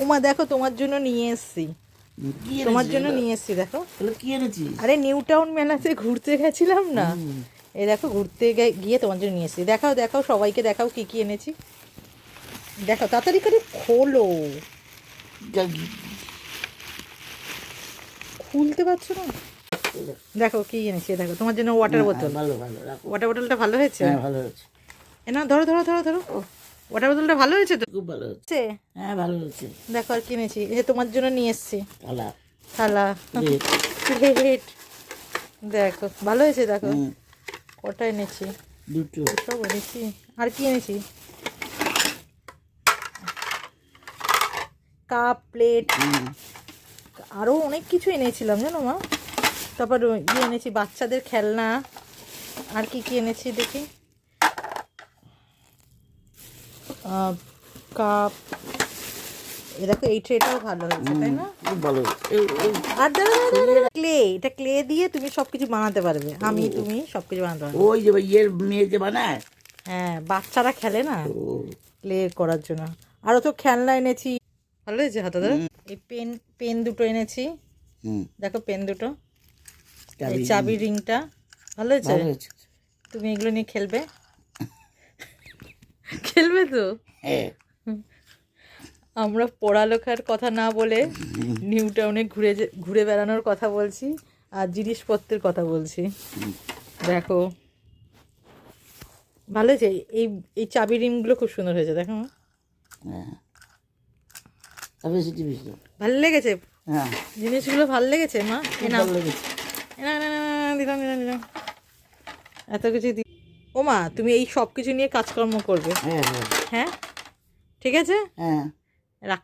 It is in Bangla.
উমা দেখো তোমার জন্য নিয়ে এসেছি, তোমার জন্য নিয়ে এসেছি। দেখো কি এনেছি? আরে নিউ টাউন মেলাতে ঘুরতে গেছিলাম না, এই দেখো ঘুরতে গিয়ে তোমার জন্য নিয়ে এসেছি। দেখাও দেখাও সবাইকে দেখাও কি কি এনেছি, দেখাও তাড়াতাড়ি করে খোলো। খুলতে পারছো না? দেখো কি এনেছি, দেখো তোমার জন্য ওয়াটার বোতল। ভালো ভালো রাখো। ওয়াটার বোতলটা ভালো হয়েছে? হ্যাঁ ভালো হয়েছে। এ না ধরো ধরো ধরো ধরো, ওয়াটার বোতলটা ভালো হয়েছে তো? খুব ভালো হচ্ছে। হ্যাঁ ভালো হচ্ছে। দেখো আর কিনেছি, এই যে তোমার জন্য নিয়ে এসেছি থালা থালা, প্লেট। দেখো ভালো হয়েছে, দেখো কটা এনেছি, দুটো সব এনেছি। আর কি এনেছি, কাপ প্লেট, আরও অনেক কিছু এনেছিলাম জানো মা। তারপর ইয়ে এনেছি বাচ্চাদের খেলনা। আর কি কি এনেছি দেখি, কাপ। এ দেখো এই ট্রেটাও ভালো হয়েছে তাই না? খুব ভালো হচ্ছে। আর ক্লে, এটা ক্লে দিয়ে তুমি সব কিছু বানাতে পারবে, আমি তুমি সব কিছু বানাতে পারবে। ওই যে ইয়ের মেয়ে যে বানায়, হ্যাঁ বাচ্চারা খেলে না ক্লে করার জন্য। আরও তো খেলনা এনেছি, ভালো হয়েছে হাতে ধরো। এই পেন, পেন দুটো এনেছি, দেখো পেন দুটো। এই চাবি রিংটা ভালো হয়েছে। তুমি এগুলো নিয়ে খেলবে, খেলবে তো। হ্যাঁ আমরা পড়ালেখার কথা না বলে নিউ টাউনে ঘুরে বেড়ানোর কথা বলছি আর জিনিসপত্রের কথা বলছি। দেখো ভালো হয়েছে, এই এই চাবি রিংগুলো খুব সুন্দর হয়েছে দেখো। হ্যাঁ ভালো লেগেছে হ্যাঁ জিনিসগুলো, ভালো লেগেছে মা। ভালো লেগেছে। দিলাম দিলাম দিলাম এত কিছু ও মা তুমি এই সব কিছু নিয়ে কাজকর্ম করবে। হ্যাঁ হ্যাঁ হ্যাঁ ঠিক আছে, হ্যাঁ রাখ।